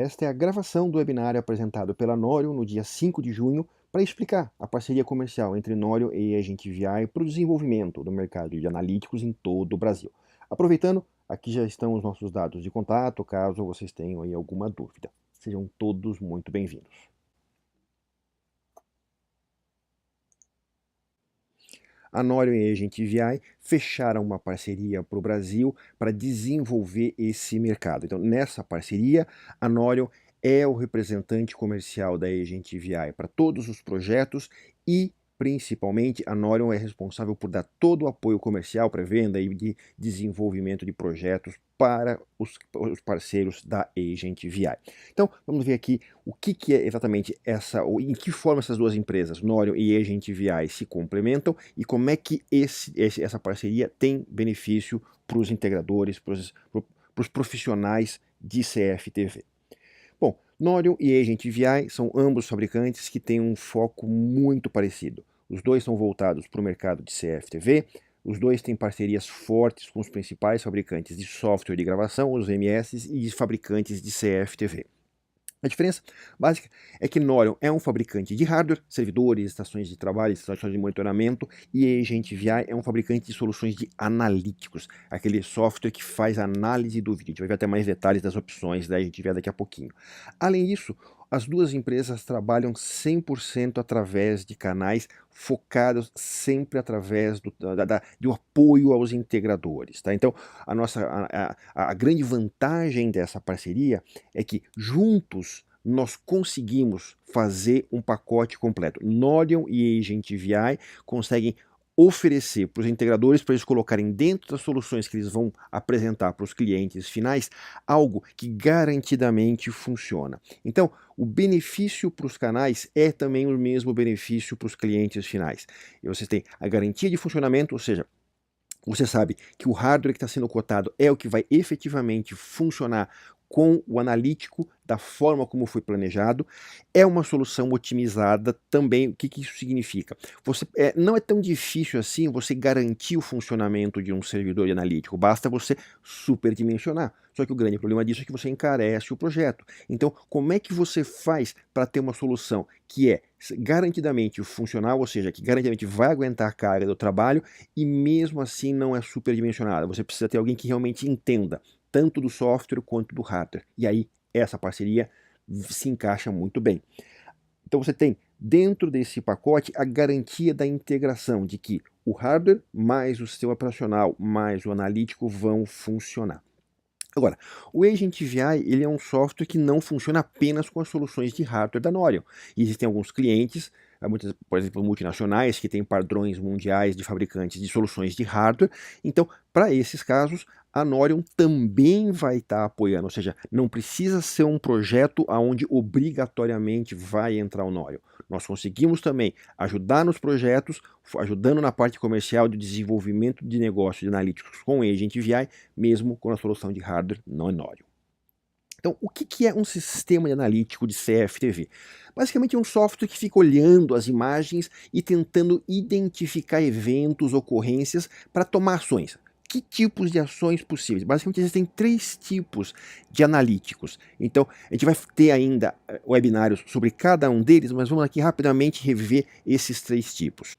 Esta é a gravação do webinário apresentado pela Norion no dia 5 de junho para explicar a parceria comercial entre Norion e Agent VI para o desenvolvimento do mercado de analíticos em todo o Brasil. Aproveitando, aqui já estão os nossos dados de contato, caso vocês tenham aí alguma dúvida. Sejam todos muito bem-vindos. A Norion e a Agent VI fecharam uma parceria para o Brasil para desenvolver esse mercado. Então, nessa parceria, a Norion é o representante comercial da Agent VI para todos os projetos e, principalmente, a Norion é responsável por dar todo o apoio comercial para venda e de desenvolvimento de projetos para os parceiros da Agent VI. Então, vamos ver aqui o que é exatamente essa, ou em que forma essas duas empresas, Norion e Agent VI, se complementam e como é que essa parceria tem benefício para os integradores, para os profissionais de CFTV. Bom, Norion e Agent VI são ambos fabricantes que têm um foco muito parecido. Os dois são voltados para o mercado de CFTV, os dois têm parcerias fortes com os principais fabricantes de software de gravação, os VMS, e de fabricantes de CFTV. A diferença básica é que Norion é um fabricante de hardware, servidores, estações de trabalho, estações de monitoramento, e a Agent VI é um fabricante de soluções de analíticos, aquele software que faz análise do vídeo. A gente vai ver até mais detalhes das opções da Agent VI daqui a pouquinho. Além disso, as duas empresas trabalham 100% através de canais focados sempre através do apoio aos integradores. Tá? Então, a grande vantagem dessa parceria é que juntos nós conseguimos fazer um pacote completo. Norion e Agent VI conseguem oferecer para os integradores, para eles colocarem dentro das soluções que eles vão apresentar para os clientes finais, algo que garantidamente funciona. Então, o benefício para os canais é também o mesmo benefício para os clientes finais. E você tem a garantia de funcionamento, ou seja, você sabe que o hardware que está sendo cotado é o que vai efetivamente funcionar com o analítico da forma como foi planejado. É uma solução otimizada também. O que isso significa? Não é tão difícil assim você garantir o funcionamento de um servidor de analítico, basta você superdimensionar. Só que o grande problema disso é que você encarece o projeto. Então, como é que você faz para ter uma solução que é garantidamente funcional, ou seja, que garantidamente vai aguentar a carga do trabalho e mesmo assim não é superdimensionada? Você precisa ter alguém que realmente entenda tanto do software quanto do hardware. E aí, essa parceria se encaixa muito bem. Então você tem dentro desse pacote a garantia da integração de que o hardware mais o sistema operacional mais o analítico vão funcionar. Agora, o Agent VI ele é um software que não funciona apenas com as soluções de hardware da Norion. Existem alguns clientes, muitas, por exemplo, multinacionais, que têm padrões mundiais de fabricantes de soluções de hardware. Então, para esses casos, a Norion também vai estar apoiando, ou seja, não precisa ser um projeto onde obrigatoriamente vai entrar o Norion. Nós conseguimos também ajudar nos projetos, ajudando na parte comercial de desenvolvimento de negócios de analíticos com Agent VI, mesmo com a solução de hardware não é Norion. Então, o que é um sistema de analítico de CFTV? Basicamente é um software que fica olhando as imagens e tentando identificar eventos, ocorrências para tomar ações. Que tipos de ações possíveis? Basicamente existem 3 tipos de analíticos. Então, a gente vai ter ainda webinários sobre cada um deles, mas vamos aqui rapidamente rever esses 3 tipos.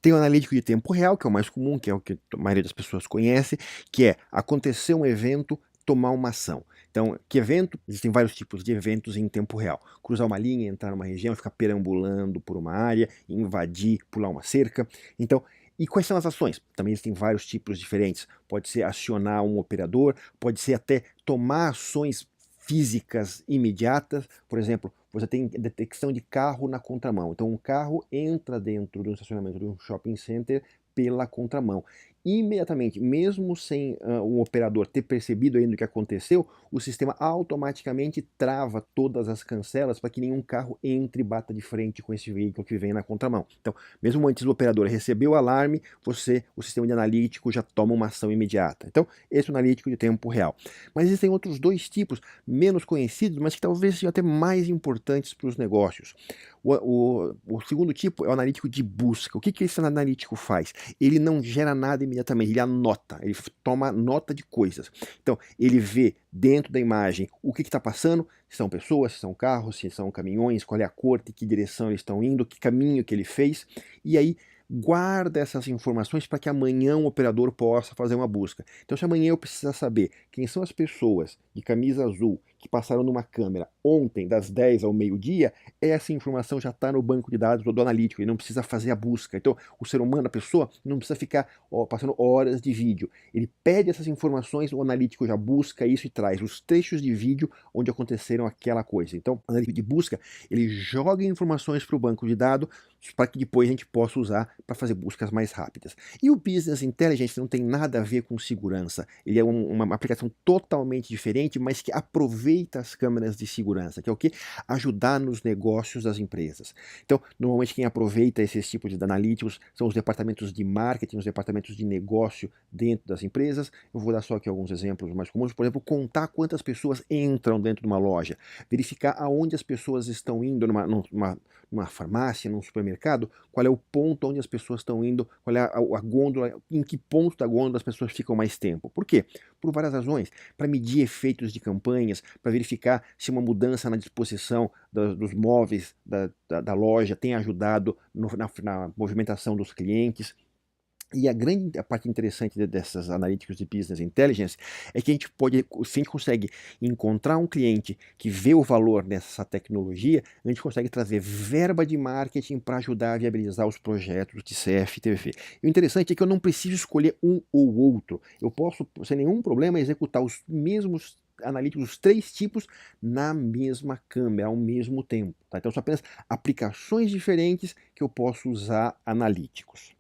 Tem o analítico de tempo real, que é o mais comum, que é o que a maioria das pessoas conhece, que é acontecer um evento, tomar uma ação. Então, que evento? Existem vários tipos de eventos em tempo real. Cruzar uma linha, entrar numa região, ficar perambulando por uma área, invadir, pular uma cerca. Então, e quais são as ações? Também existem vários tipos diferentes. Pode ser acionar um operador, pode ser até tomar ações físicas imediatas. Por exemplo, você tem detecção de carro na contramão. Então, um carro entra dentro de um estacionamento de um shopping center pela contramão. Imediatamente, mesmo sem um operador ter percebido ainda o que aconteceu, o sistema automaticamente trava todas as cancelas para que nenhum carro entre e bata de frente com esse veículo que vem na contramão. Então, mesmo antes do operador receber o alarme, o sistema de analítico já toma uma ação imediata. Então, esse é o analítico de tempo real. Mas existem outros 2 tipos, menos conhecidos, mas que talvez sejam até mais importantes para os negócios. O segundo tipo é o analítico de busca. O que que esse analítico faz? Ele não gera nada imediatamente, ele anota, ele toma nota de coisas. Então, ele vê dentro da imagem o que está passando, se são pessoas, se são carros, se são caminhões, qual é a cor, de que direção eles estão indo, que caminho que ele fez, e aí guarda essas informações para que amanhã o operador possa fazer uma busca. Então, se amanhã eu precisar saber quem são as pessoas de camisa azul que passaram numa câmera ontem, das 10 ao meio-dia, essa informação já está no banco de dados do analítico, ele não precisa fazer a busca. Então, o ser humano, a pessoa, não precisa ficar passando horas de vídeo. Ele pede essas informações, o analítico já busca isso e traz os trechos de vídeo onde aconteceram aquela coisa. Então, o analítico de busca, ele joga informações para o banco de dados para que depois a gente possa usar para fazer buscas mais rápidas. E o Business Intelligence não tem nada a ver com segurança. Ele é uma aplicação totalmente diferente, mas que aproveita as câmeras de segurança, que é o que? Ajudar nos negócios das empresas. Então, normalmente quem aproveita esses tipos de analíticos são os departamentos de marketing, os departamentos de negócio dentro das empresas. Eu vou dar só aqui alguns exemplos mais comuns. Por exemplo, contar quantas pessoas entram dentro de uma loja, verificar aonde as pessoas estão indo numa farmácia, num supermercado, qual é o ponto onde as pessoas estão indo, qual é a gôndola, em que ponto da gôndola as pessoas ficam mais tempo. Por quê? Por várias razões. Para medir efeitos de campanhas, para verificar se uma mudança na disposição dos móveis da loja tem ajudado na movimentação dos clientes. E a parte interessante dessas analíticos de Business Intelligence é que se a gente consegue encontrar um cliente que vê o valor nessa tecnologia, a gente consegue trazer verba de marketing para ajudar a viabilizar os projetos de CFTV. E o interessante é que eu não preciso escolher um ou outro. Eu posso, sem nenhum problema, executar os mesmos analíticos, os 3 tipos, na mesma câmera, ao mesmo tempo. Tá? Então, são apenas aplicações diferentes que eu posso usar analíticos.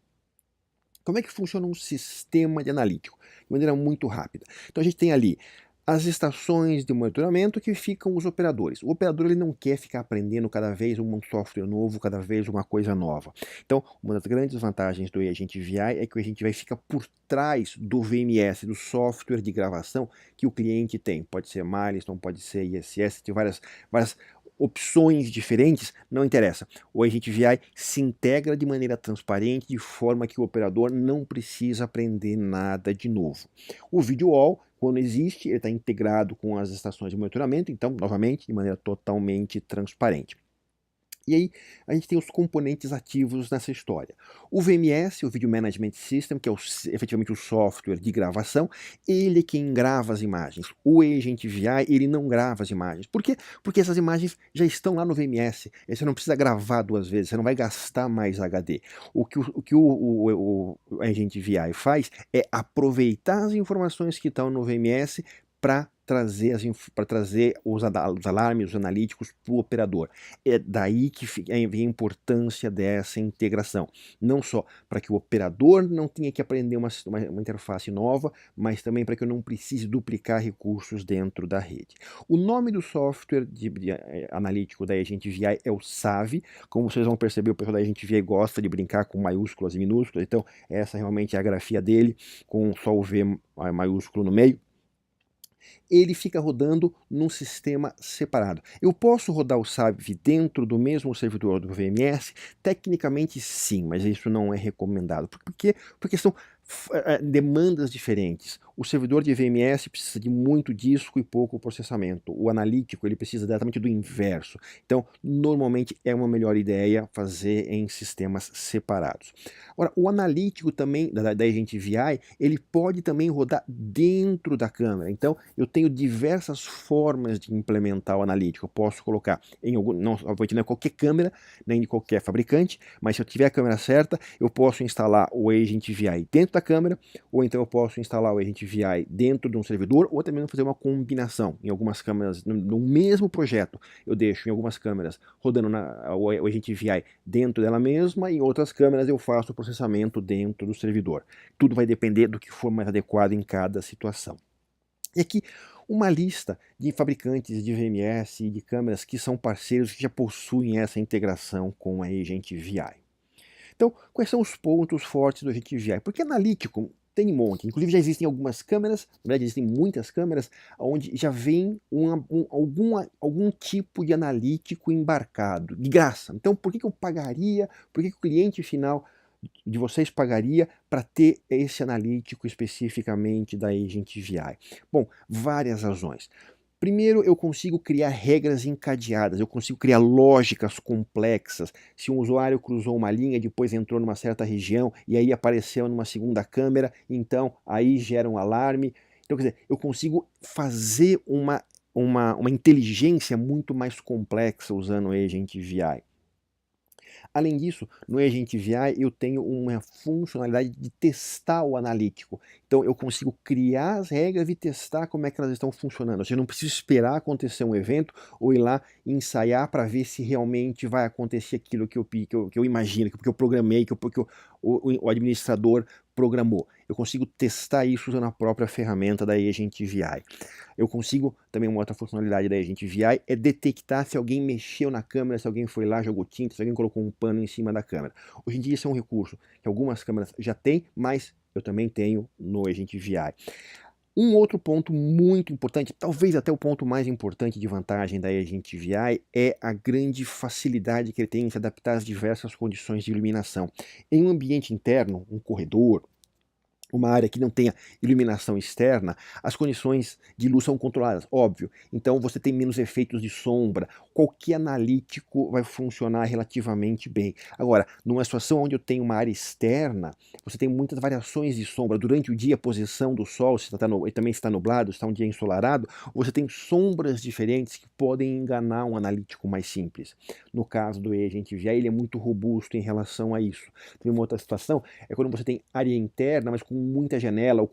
Como é que funciona um sistema de analítico? De maneira muito rápida. Então a gente tem ali as estações de monitoramento que ficam os operadores. O operador ele não quer ficar aprendendo cada vez um software novo, cada vez uma coisa nova. Então, uma das grandes vantagens do Agent VI é que o Agent VI fica por trás do VMS, do software de gravação que o cliente tem. Pode ser Milestone, pode ser ISS, tem várias opções diferentes, não interessa. O Agent VI se integra de maneira transparente, de forma que o operador não precisa aprender nada de novo. O Video Wall, quando existe, ele está integrado com as estações de monitoramento, então, novamente, de maneira totalmente transparente. E aí a gente tem os componentes ativos nessa história. O VMS, o Video Management System, que é efetivamente o software de gravação, ele é quem grava as imagens. O Agent VI, ele não grava as imagens. Por quê? Porque essas imagens já estão lá no VMS. Você não precisa gravar 2 vezes, você não vai gastar mais HD. O que o Agent VI faz é aproveitar as informações que estão no VMS para trazer os alarmes, os analíticos para o operador. É daí que vem a importância dessa integração. Não só para que o operador não tenha que aprender uma interface nova, mas também para que eu não precise duplicar recursos dentro da rede. O nome do software analítico da Agent VI é o SAVI. Como vocês vão perceber, o pessoal da Agent VI gosta de brincar com maiúsculas e minúsculas, então essa realmente é a grafia dele, com só o V maiúsculo no meio. Ele fica rodando num sistema separado. Eu posso rodar o SAVI dentro do mesmo servidor do VMS? Tecnicamente sim, mas isso não é recomendado. Por quê? Porque são demandas diferentes. O servidor de VMS precisa de muito disco e pouco processamento. O analítico ele precisa exatamente do inverso. Então, normalmente é uma melhor ideia fazer em sistemas separados. Agora, o analítico também da Agent VI, ele pode também rodar dentro da câmera. Então, eu tenho diversas formas de implementar o analítico. Eu posso colocar obviamente não é qualquer câmera, nem de qualquer fabricante, mas se eu tiver a câmera certa, eu posso instalar o Agent VI dentro da câmera, ou então eu posso instalar o Agent VI dentro de um servidor, ou até mesmo fazer uma combinação. Em algumas câmeras, no mesmo projeto, eu deixo em algumas câmeras rodando o Agent VI dentro dela mesma, e em outras câmeras eu faço o processamento dentro do servidor. Tudo vai depender do que for mais adequado em cada situação. E aqui uma lista de fabricantes de VMS e de câmeras que são parceiros que já possuem essa integração com a Agent VI. Então, quais são os pontos fortes do Agent VI? Porque analítico Tem um monte. Inclusive já existem algumas câmeras, na verdade existem muitas câmeras, onde já vem algum tipo de analítico embarcado, de graça. Então por que eu pagaria, por que o cliente final de vocês pagaria para ter esse analítico especificamente da Agent VI? Bom, várias razões. Primeiro, eu consigo criar regras encadeadas, eu consigo criar lógicas complexas. Se um usuário cruzou uma linha, depois entrou numa certa região e aí apareceu numa segunda câmera, então aí gera um alarme. Então, quer dizer, eu consigo fazer uma inteligência muito mais complexa usando o Agent VI. Além disso, no Agent VI eu tenho uma funcionalidade de testar o analítico. Então eu consigo criar as regras e testar como é que elas estão funcionando. Ou seja, eu não preciso esperar acontecer um evento ou ir lá ensaiar para ver se realmente vai acontecer aquilo que eu imagino, que eu programei, que o administrador programou. Eu consigo testar isso usando a própria ferramenta da Agent VI. Eu consigo, também uma outra funcionalidade da Agent VI é detectar se alguém mexeu na câmera, se alguém foi lá, jogou tinta, se alguém colocou um pano em cima da câmera. Hoje em dia isso é um recurso que algumas câmeras já têm, mas eu também tenho no Agent VI. Um outro ponto muito importante, talvez até o ponto mais importante de vantagem da Agent VI, é a grande facilidade que ele tem em se adaptar às diversas condições de iluminação. Em um ambiente interno, um corredor, uma área que não tenha iluminação externa, as condições de luz são controladas, óbvio. Então você tem menos efeitos de sombra. Qualquer analítico vai funcionar relativamente bem. Agora, numa situação onde eu tenho uma área externa, você tem muitas variações de sombra. Durante o dia, a posição do sol, se também está nublado, está um dia ensolarado, você tem sombras diferentes que podem enganar um analítico mais simples. No caso do Agent VI, ele é muito robusto em relação a isso. Tem uma outra situação, é quando você tem área interna, mas com muita janela ou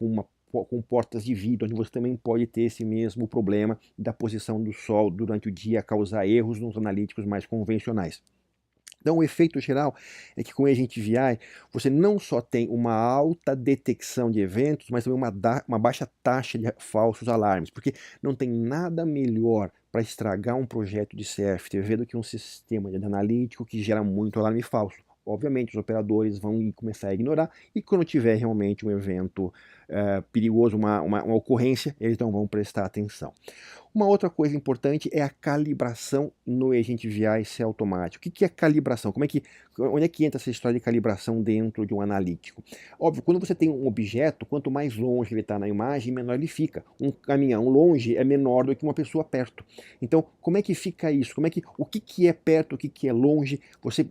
com portas de vidro, onde você também pode ter esse mesmo problema da posição do sol durante o dia, causar erros nos analíticos mais convencionais. Então o efeito geral é que com o Agent VI você não só tem uma alta detecção de eventos, mas também uma baixa taxa de falsos alarmes, porque não tem nada melhor para estragar um projeto de CFTV do que um sistema de analítico que gera muito alarme falso. Obviamente, os operadores vão começar a ignorar e quando tiver realmente um evento perigoso, uma ocorrência, eles não vão prestar atenção. Uma outra coisa importante é a calibração no Agent VI ser automático. O que é calibração? Onde é que entra essa história de calibração dentro de um analítico? Óbvio, quando você tem um objeto, quanto mais longe ele está na imagem, menor ele fica. Um caminhão longe é menor do que uma pessoa perto. Então, como é que fica isso? O que é perto, o que é longe?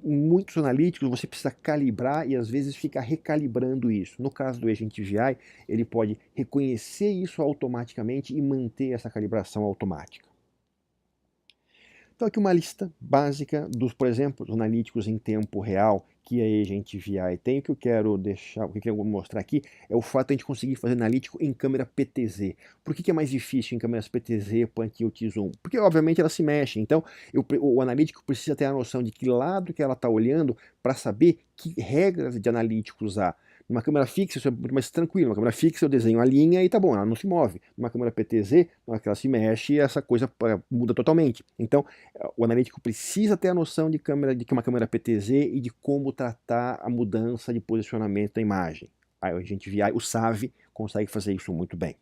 Muitos analíticos, você precisa calibrar e às vezes fica recalibrando isso. No caso do Agent VI, ele pode reconhecer isso automaticamente e manter essa calibração automática. Então aqui uma lista básica dos, por exemplo, analíticos em tempo real que a Agent VI tem. O que eu quero mostrar aqui é o fato de a gente conseguir fazer analítico em câmera PTZ. Por que é mais difícil em câmeras PTZ, Point e Zoom? Porque obviamente ela se mexe, então o analítico precisa ter a noção de que lado que ela está olhando para saber que regras de analítico usar. Numa câmera fixa isso é muito mais tranquilo. Numa câmera fixa eu desenho a linha e tá bom, ela não se move. Numa câmera PTZ, na hora que ela se mexe, essa coisa muda totalmente. Então, o analítico precisa ter a noção de que uma câmera PTZ e de como tratar a mudança de posicionamento da imagem. Aí a gente via, o SAV consegue fazer isso muito bem.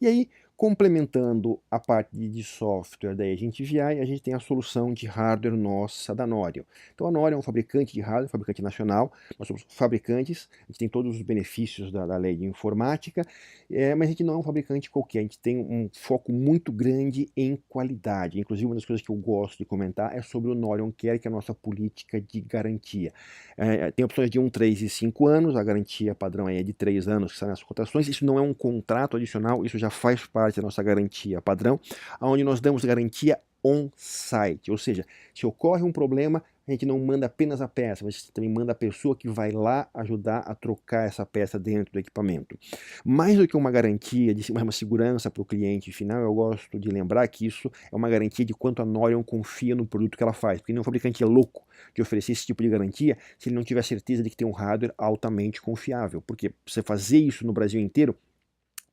E aí, complementando a parte de software da Agent VI, a gente tem a solução de hardware nossa da Norion. Então a Norion é um fabricante de hardware, fabricante nacional, nós somos fabricantes, a gente tem todos os benefícios da lei de informática, mas a gente não é um fabricante qualquer, a gente tem um foco muito grande em qualidade. Inclusive uma das coisas que eu gosto de comentar é sobre o Norion Care, que é a nossa política de garantia. Tem opções de 1, 3 e 5 anos, a garantia padrão é de 3 anos, que são as cotações, isso não é um contrato adicional, isso já faz parte da nossa garantia padrão, onde nós damos garantia on-site, ou seja, se ocorre um problema, a gente não manda apenas a peça, mas também manda a pessoa que vai lá ajudar a trocar essa peça dentro do equipamento. Mais do que uma garantia, uma segurança para o cliente final, eu gosto de lembrar que isso é uma garantia de quanto a Norion confia no produto que ela faz, porque nenhum fabricante é louco de oferecer esse tipo de garantia se ele não tiver certeza de que tem um hardware altamente confiável, porque você fazer isso no Brasil inteiro,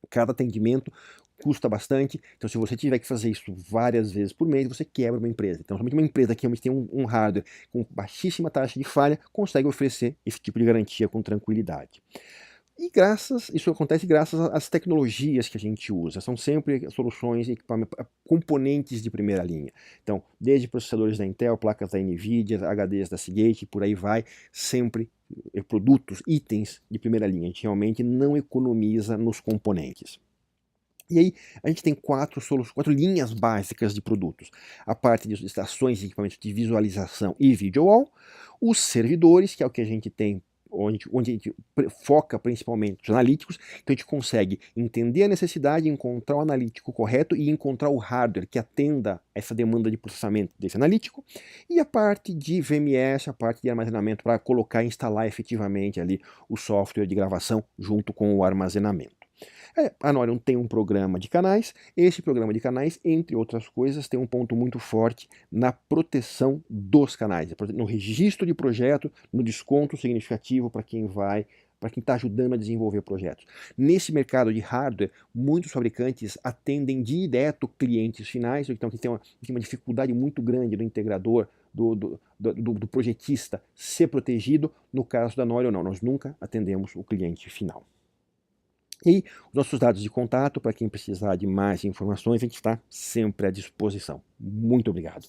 cada atendimento custa bastante, então se você tiver que fazer isso várias vezes por mês, você quebra uma empresa. Então somente uma empresa que realmente tem um hardware com baixíssima taxa de falha consegue oferecer esse tipo de garantia com tranquilidade. E isso acontece graças às tecnologias que a gente usa. São sempre soluções, componentes de primeira linha. Então, desde processadores da Intel, placas da NVIDIA, HDs da Seagate, por aí vai, sempre produtos, itens de primeira linha. A gente realmente não economiza nos componentes. E aí a gente tem quatro linhas básicas de produtos. A parte de estações e equipamentos de visualização e video wall, os servidores, que é o que a gente tem, onde a gente foca principalmente os analíticos, então a gente consegue entender a necessidade, encontrar o analítico correto e encontrar o hardware que atenda essa demanda de processamento desse analítico, e a parte de VMS, a parte de armazenamento para colocar e instalar efetivamente ali o software de gravação junto com o armazenamento. A Norion tem um programa de canais. Esse programa de canais, entre outras coisas, tem um ponto muito forte na proteção dos canais, no registro de projeto, no desconto significativo para quem está ajudando a desenvolver projetos. Nesse mercado de hardware, muitos fabricantes atendem direto clientes finais, então que tem uma dificuldade muito grande do integrador, do projetista ser protegido. No caso da Norion, não, nós nunca atendemos o cliente final. E os nossos dados de contato, para quem precisar de mais informações, a gente está sempre à disposição. Muito obrigado.